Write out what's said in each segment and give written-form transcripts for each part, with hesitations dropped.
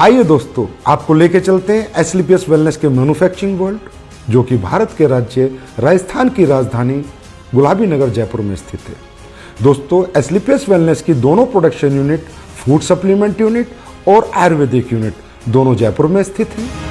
आइए दोस्तों, आपको लेके चलते हैं एसलीपीएस वेलनेस के मैन्युफैक्चरिंग वर्ल्ड, जो कि भारत के राज्य राजस्थान की राजधानी गुलाबी नगर जयपुर में स्थित है। दोस्तों, एसलीपीएस वेलनेस की दोनों production unit, food supplement unit और आयुर्वेदिक यूनिट दोनों जयपुर में स्थित हैं।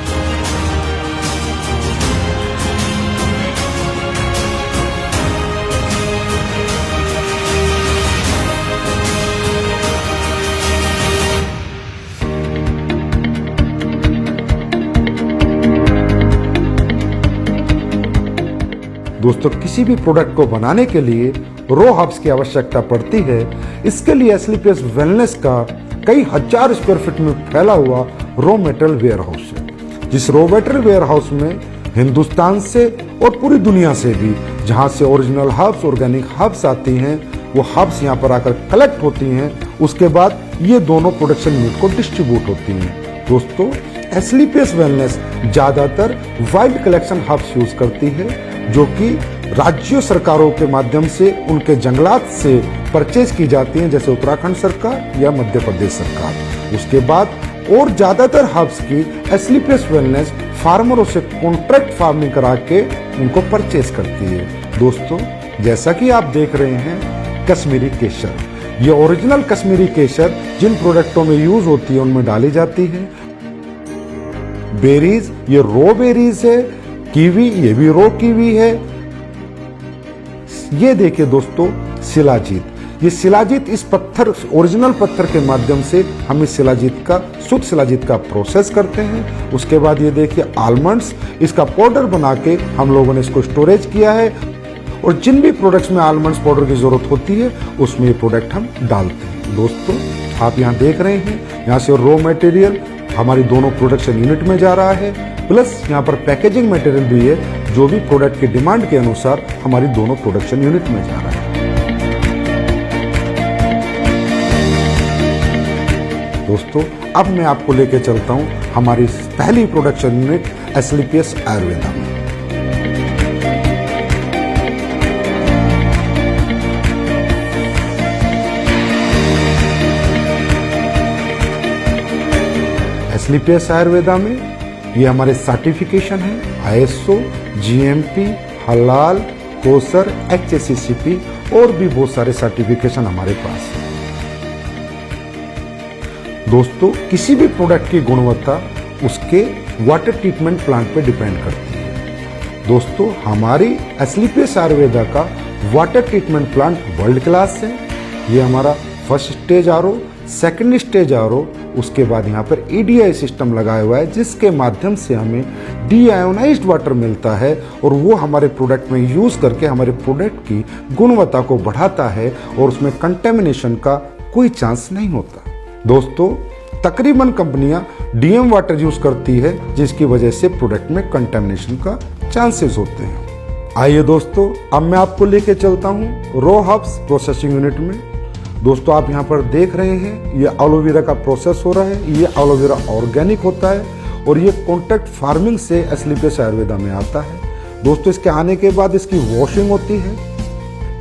दोस्तों, किसी भी प्रोडक्ट को बनाने के लिए रॉ हर्ब्स की आवश्यकता पड़ती है। इसके लिए एसलीपीएस वेलनेस का कई हजार स्क्वायर फीट में फैला हुआ रॉ मेटेरियल वेयर हाउस है। जिस रॉ मेटेरियल वेयर हाउस में हिंदुस्तान से और पूरी दुनिया से भी जहां से ओरिजिनल हर्ब्स, ऑर्गेनिक हर्ब्स आती हैं, वो हर्ब्स यहाँ पर आकर कलेक्ट होती हैं। उसके बाद ये दोनों प्रोडक्शन यूनिट को डिस्ट्रीब्यूट होती हैं। दोस्तों, एसलीपीएस वेलनेस ज्यादातर वाइल्ड कलेक्शन हर्ब्स यूज करती है, जो कि राज्य सरकारों के माध्यम से उनके जंगलात से परचेज की जाती हैं, जैसे उत्तराखंड सरकार या मध्य प्रदेश सरकार। उसके बाद और ज्यादातर हर्ब्स की एसलीपीएस वेलनेस फार्मरों से कॉन्ट्रैक्ट फार्मिंग करा के उनको परचेज करती है। दोस्तों, जैसा कि आप देख रहे हैं, कश्मीरी केसर, ये ओरिजिनल कश्मीरी केसर जिन प्रोडक्टों में यूज होती है उनमें डाली जाती है। बेरीज, ये रॉ बेरीज है। कीवी, ये भी रॉ कीवी है। ये देखिए दोस्तों, शिलाजीत, ये शिलाजीत इस पत्थर, ओरिजिनल पत्थर के माध्यम से हम इस शिलाजीत का, शुद्ध शिलाजीत का प्रोसेस करते हैं। उसके बाद ये देखिए आलमंड्स, इसका पाउडर बना के हम लोगों ने इसको स्टोरेज किया है। और जिन भी प्रोडक्ट्स में आलमंड्स पाउडर की जरूरत होती है उसमें ये प्रोडक्ट हम डालते हैं। दोस्तों, आप यहाँ देख रहे हैं, यहाँ से रॉ मटेरियल हमारी दोनों प्रोडक्शन यूनिट में जा रहा है, प्लस यहाँ पर पैकेजिंग मटेरियल भी है, जो भी प्रोडक्ट के डिमांड के अनुसार हमारी दोनों प्रोडक्शन यूनिट में जा रहा है। दोस्तों, अब मैं आपको लेके चलता हूँ हमारी पहली प्रोडक्शन यूनिट एसलीपीएस आयुर्वेदा में। एसलीपीएस आयुर्वेदा में ये हमारे सर्टिफिकेशन है आईएसओ, जीएमपी, हलाल, कोसर, एचएससीसीपी और भी बहुत सारे सर्टिफिकेशन हमारे पास है। दोस्तों, किसी भी प्रोडक्ट की गुणवत्ता उसके वाटर ट्रीटमेंट प्लांट पे डिपेंड करती है। दोस्तों, हमारी एसलीपीएस आयुर्वेदा का water treatment plant world class है। ये हमारा first stage RO, second stage RO, उसके बाद यहाँ पर ईडीआई सिस्टम लगाया हुआ है, जिसके माध्यम से हमें डीआयोनाइज्ड वाटर मिलता है और वो हमारे प्रोडक्ट में यूज करके हमारे प्रोडक्ट की गुणवत्ता को बढ़ाता है और उसमें कंटेमिनेशन का कोई चांस नहीं होता। दोस्तों, तकरीबन कंपनियां डीएम वाटर यूज करती है, जिसकी वजह से प्रोडक्ट में कंटेमिनेशन का चांसेस होते हैं। आइए दोस्तों, अब मैं आपको लेके चलता हूँ रॉ हर्ब्स प्रोसेसिंग यूनिट में। दोस्तों, आप यहाँ पर देख रहे हैं, ये एलोवेरा का प्रोसेस हो रहा है। ये एलोवेरा ऑर्गेनिक होता है और ये कॉन्ट्रैक्ट फार्मिंग से एसलीपीएस आयुर्वेदा में आता है। दोस्तों, इसके आने के बाद इसकी वॉशिंग होती है,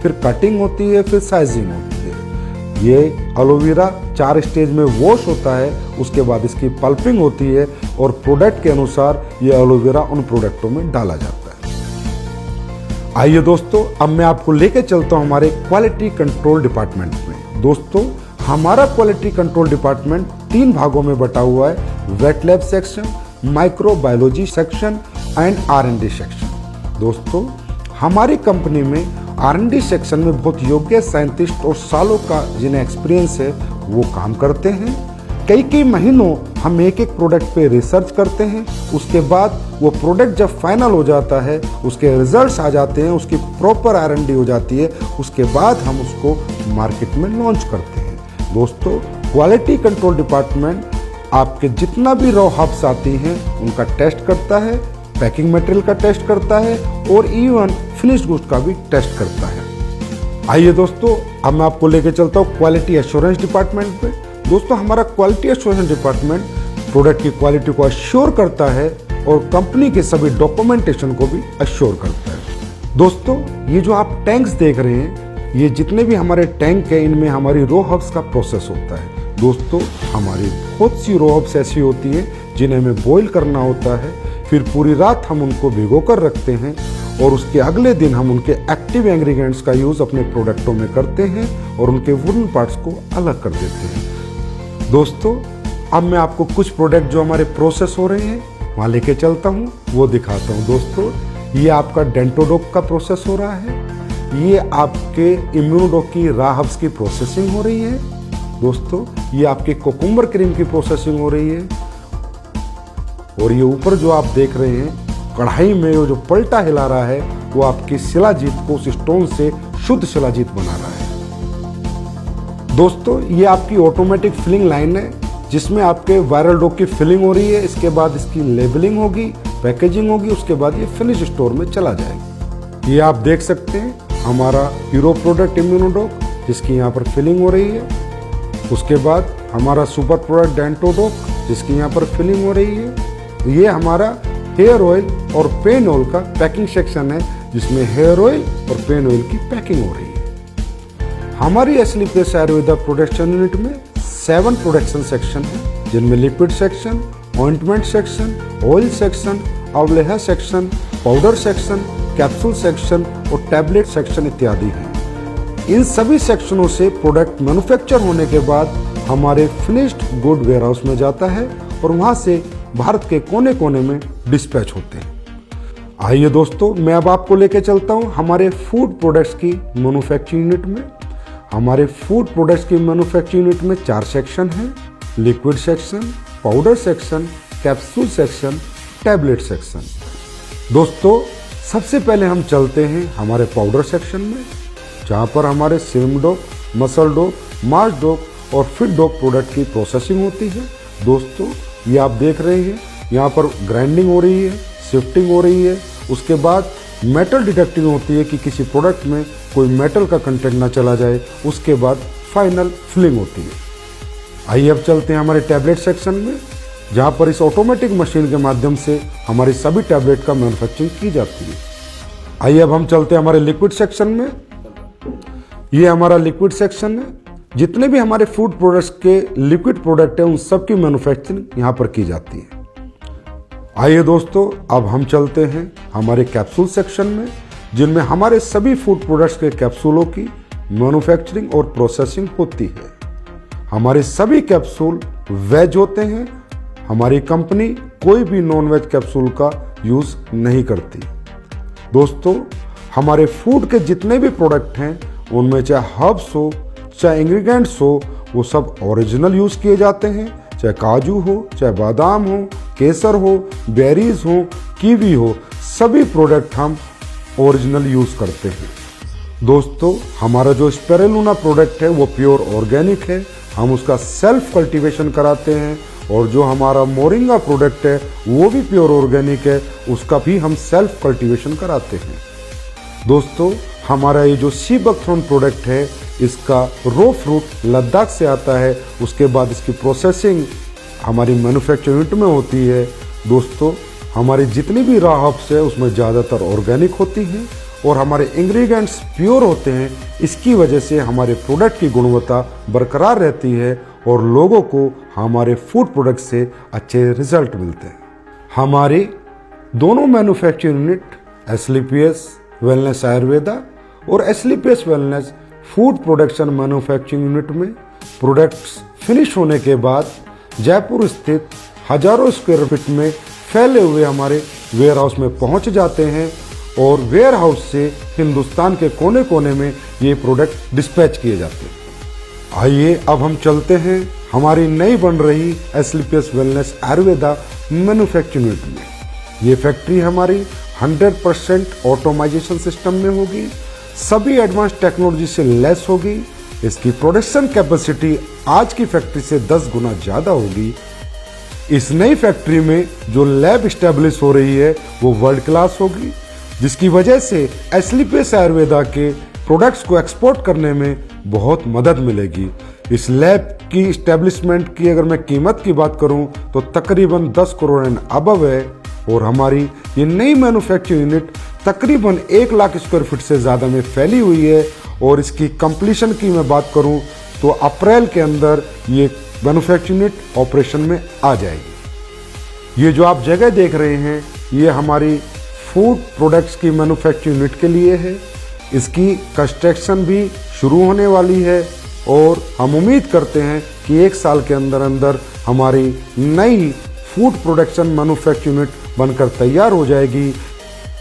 फिर कटिंग होती है, फिर साइजिंग होती है। ये एलोवेरा 4 स्टेज में वॉश होता है, उसके बाद इसकी पल्पिंग होती है और प्रोडक्ट के अनुसार ये एलोवेरा उन प्रोडक्टों में डाला जाता है। आइए दोस्तों, अब मैं आपको लेके चलता हूँ हमारे क्वालिटी कंट्रोल डिपार्टमेंट में। दोस्तों, हमारा क्वालिटी कंट्रोल डिपार्टमेंट 3 भागों में बटा हुआ है: wet lab section, microbiology section and R and D section. दोस्तों, हमारी कंपनी में आर&डी सेक्शन में बहुत योग्य साइंटिस्ट और सालों का जिन्हें एक्सपीरियंस है वो काम करते हैं। कई महीनों हम एक प्रोडक्ट पे रिसर्च करते हैं। उसके बाद वो प्रोडक्ट जब फाइनल हो जाता है, उसके रिजल्ट्स आ जाते हैं, उसकी प्रॉपर आर&डी हो जाती है, उसके बाद हम उसको मार्केट में लॉन्च करते हैं। दोस्तों, क्वालिटी कंट्रोल डिपार्टमेंट आपके जितना भी रॉ हर्ब्स आती हैं उनका टेस्ट करता है, पैकिंग मटेरियल का टेस्ट करता है और इवन फिनिश्ड गुड्स का भी टेस्ट करता है। आइए दोस्तों, अब मैं आपको लेके चलता हूँ क्वालिटी एश्योरेंस डिपार्टमेंट पे। दोस्तों, हमारा क्वालिटी एश्योरेंस डिपार्टमेंट प्रोडक्ट की क्वालिटी को अश्योर करता है और कंपनी के सभी डॉक्यूमेंटेशन को भी अश्योर करता है। दोस्तों, ये जो आप टैंक्स देख रहे हैं, ये जितने भी हमारे टैंक हैं, इनमें हमारी रॉ हर्ब्स का प्रोसेस होता है। दोस्तों हमारी बहुत सी रॉ हर्ब्स ऐसी होती हैं जिन्हें हमें बॉईल करना होता है, फिर पूरी रात हम उनको भिगो कर रखते हैं और उसके अगले दिन हम उनके एक्टिव इंग्रेडिएंट्स का यूज़ अपने प्रोडक्टों में करते हैं और उनके वुडन पार्ट्स को अलग कर देते हैं। दोस्तों अब मैं आपको कुछ प्रोडक्ट जो हमारे प्रोसेस हो रहे हैं वहाँ लेके चलता हूँ, वो दिखाता हूँ। दोस्तों ये आपका डेंटोडोक का प्रोसेस हो रहा है, ये आपके इम्यूनोडोक की रॉ हर्ब्स की प्रोसेसिंग हो रही है। दोस्तों ये आपके कोकुम्बर क्रीम की प्रोसेसिंग हो रही है और ये ऊपर जो आप देख रहे हैं कढ़ाई में वो जो पलटा हिला रहा है वो आपकी शिलाजीत को उस स्टोन से शुद्ध शिलाजीत बना रहा है। दोस्तों ये आपकी ऑटोमेटिक फिलिंग लाइन है जिसमें आपके वायरल डोक की फिलिंग हो रही है। इसके बाद इसकी लेबलिंग होगी, पैकेजिंग होगी, उसके बाद ये फिनिश स्टोर में चला जाएगा। ये आप देख सकते हैं हमारा हीरो प्रोडक्ट इम्यूनोडोक जिसकी यहाँ पर फिलिंग हो रही है। उसके बाद हमारा सुपर प्रोडक्ट डेंटोडोक जिसकी यहाँ पर फिलिंग हो रही है। ये हमारा हेयर ऑयल और पेन ऑयल का पैकिंग सेक्शन है जिसमें हेयर ऑयल और पेन ऑयल की पैकिंग हो रही है। हमारी एस्लीपियस आयुर्वेदा प्रोडक्शन यूनिट में 7 प्रोडक्शन सेक्शन है जिनमें liquid section, ointment section, oil section, अवलेहा section, powder section, capsule section और टैबलेट सेक्शन इत्यादि हैं। इन सभी सेक्शनों से प्रोडक्ट मैन्युफैक्चर होने के बाद हमारे फिनिश्ड गुड वेयरहाउस में जाता है और वहां से भारत के कोने कोने में डिस्पैच होते हैं। आइए दोस्तों मैं अब आपको लेके चलता हूं हमारे फूड प्रोडक्ट्स की मैन्युफैक्चरिंग यूनिट में। हमारे फूड प्रोडक्ट्स की मैन्युफैक्चरिंग यूनिट में 4 सेक्शन हैं, liquid section, powder section, capsule section, tablet section. दोस्तों सबसे पहले हम चलते हैं हमारे पाउडर सेक्शन में जहाँ पर हमारे सिम डोक, मसल डोक, मार्च डोक और फिट डोक प्रोडक्ट की प्रोसेसिंग होती है। दोस्तों ये आप देख रहे हैं यहाँ पर ग्राइंडिंग हो रही है, शिफ्टिंग हो रही है, उसके बाद मेटल डिटेक्टिंग होती है कि किसी प्रोडक्ट में कोई मेटल का कंटेंट ना चला जाए, उसके बाद फाइनल फिलिंग होती है। आइए अब चलते हैं हमारे टैबलेट सेक्शन में जहाँ पर इस ऑटोमेटिक मशीन के माध्यम से हमारी सभी टैबलेट का मैन्युफैक्चरिंग की जाती है। आइए अब हम चलते हैं हमारे लिक्विड सेक्शन में। ये हमारा लिक्विड सेक्शन है, जितने भी हमारे फूड प्रोडक्ट्स के लिक्विड प्रोडक्ट हैं उन सब की मैन्युफैक्चरिंग यहाँ पर की जाती है। आइए दोस्तों अब हम चलते हैं हमारे कैप्सूल सेक्शन में जिनमें हमारे सभी फूड प्रोडक्ट्स के कैप्सूलों की मैन्युफैक्चरिंग और प्रोसेसिंग होती है। हमारे सभी कैप्सूल वेज होते हैं। हमारी कंपनी कोई भी नॉन वेज कैप्सूल का यूज नहीं करती। दोस्तों हमारे फूड के जितने भी प्रोडक्ट हैं उनमें चाहे हर्ब्स हो चाहे इंग्रेडिएंट्स हो वो सब ओरिजिनल यूज किए जाते हैं, चाहे काजू हो, चाहे बादाम हो, केसर हो, बेरीज हो, कीवी हो, सभी प्रोडक्ट हम ओरिजिनल यूज करते हैं। दोस्तों हमारा जो स्पिरुलिना प्रोडक्ट है वो प्योर ऑर्गेनिक है, हम उसका सेल्फ कल्टीवेशन कराते हैं और जो हमारा मोरिंगा प्रोडक्ट है वो भी प्योर ऑर्गेनिक है, उसका भी हम सेल्फ कल्टीवेशन कराते हैं। दोस्तों हमारा ये जो सी बकथ्रोन प्रोडक्ट है इसका रो फ्रूट लद्दाख से आता है, उसके बाद इसकी प्रोसेसिंग हमारी मैन्युफैक्चरिंग यूनिट में होती है। दोस्तों हमारी जितनी भी रॉ हर्ब्स है उसमें ज़्यादातर ऑर्गेनिक होती हैं और हमारे इंग्रेडिएंट्स प्योर होते हैं। इसकी वजह से हमारे प्रोडक्ट की गुणवत्ता बरकरार रहती है और लोगों को हमारे फूड प्रोडक्ट से अच्छे रिजल्ट मिलते हैं। हमारी दोनों manufacturing unit Asclepius wellness Ayurveda और Asclepius wellness food production manufacturing unit में प्रोडक्ट्स फिनिश होने के बाद जयपुर स्थित हजारों स्क्वायर फीट में फैले हुए हमारे वेयर हाउस में पहुंच जाते हैं और वेयर हाउस से हिंदुस्तान के कोने कोने में ये प्रोडक्ट डिस्पैच किए जाते हैं। आइए अब हम चलते हैं हमारी नई बन रही एस्लीपियस वेलनेस आयुर्वेदा मैन्युफैक्चरिंग यूनिट में। ये फैक्ट्री हमारी 100% ऑटोमाइजेशन सिस्टम में होगी, सभी एडवांस टेक्नोलॉजी से लेस होगी। इसकी प्रोडक्शन कैपेसिटी आज की फैक्ट्री से 10 गुना ज़्यादा होगी। इस नई फैक्ट्री में जो लैब स्टैब्लिश हो रही है वो वर्ल्ड क्लास होगी, जिसकी वजह से एस्लीपियस आयुर्वेदा के प्रोडक्ट्स को एक्सपोर्ट करने में बहुत मदद मिलेगी। इस लैब की इस्टेब्लिशमेंट की अगर मैं कीमत की बात करूं तो तकरीबन 10 करोड़ एंड अबव है और हमारी ये नई मैन्युफैक्चरिंग यूनिट तकरीबन 1 लाख स्क्वायर फीट से ज़्यादा में फैली हुई है और इसकी कंप्लीशन की मैं बात करूं तो अप्रैल के अंदर ये मैन्युफैक्चरिंग यूनिट ऑपरेशन में आ जाएगी। ये जो आप जगह देख रहे हैं ये हमारी फूड प्रोडक्ट्स की मैन्युफैक्चरिंग यूनिट के लिए है। इसकी कंस्ट्रक्शन भी शुरू होने वाली है और हम उम्मीद करते हैं कि 1 साल के अंदर अंदर हमारी नई फूड प्रोडक्शन मैन्युफैक्चरिंग यूनिट बनकर तैयार हो जाएगी।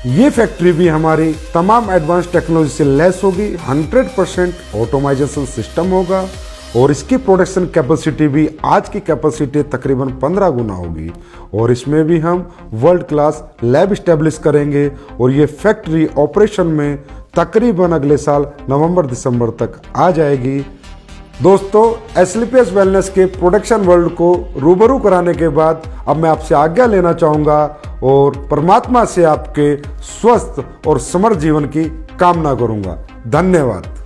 ये फैक्ट्री भी हमारी तमाम एडवांस टेक्नोलॉजी से लैस होगी, 100% ऑटोमाइजेशन सिस्टम होगा और इसकी प्रोडक्शन कैपेसिटी भी आज की कैपेसिटी तकरीबन 15 गुना होगी और इसमें भी हम वर्ल्ड क्लास लैब इस्टेब्लिश करेंगे और ये फैक्ट्री ऑपरेशन में तकरीबन अगले साल नवंबर-दिसंबर तक आ जाएगी। दोस्तों, एस्लीपियस वेलनेस के प्रोडक्शन वर्ल्ड को रूबरू कराने के बाद अब मैं आपसे आज्ञा लेना चाहूँगा और परमात्मा से आपके स्वस्थ और समृद्ध जीवन की कामना करूँगा। धन्यवाद।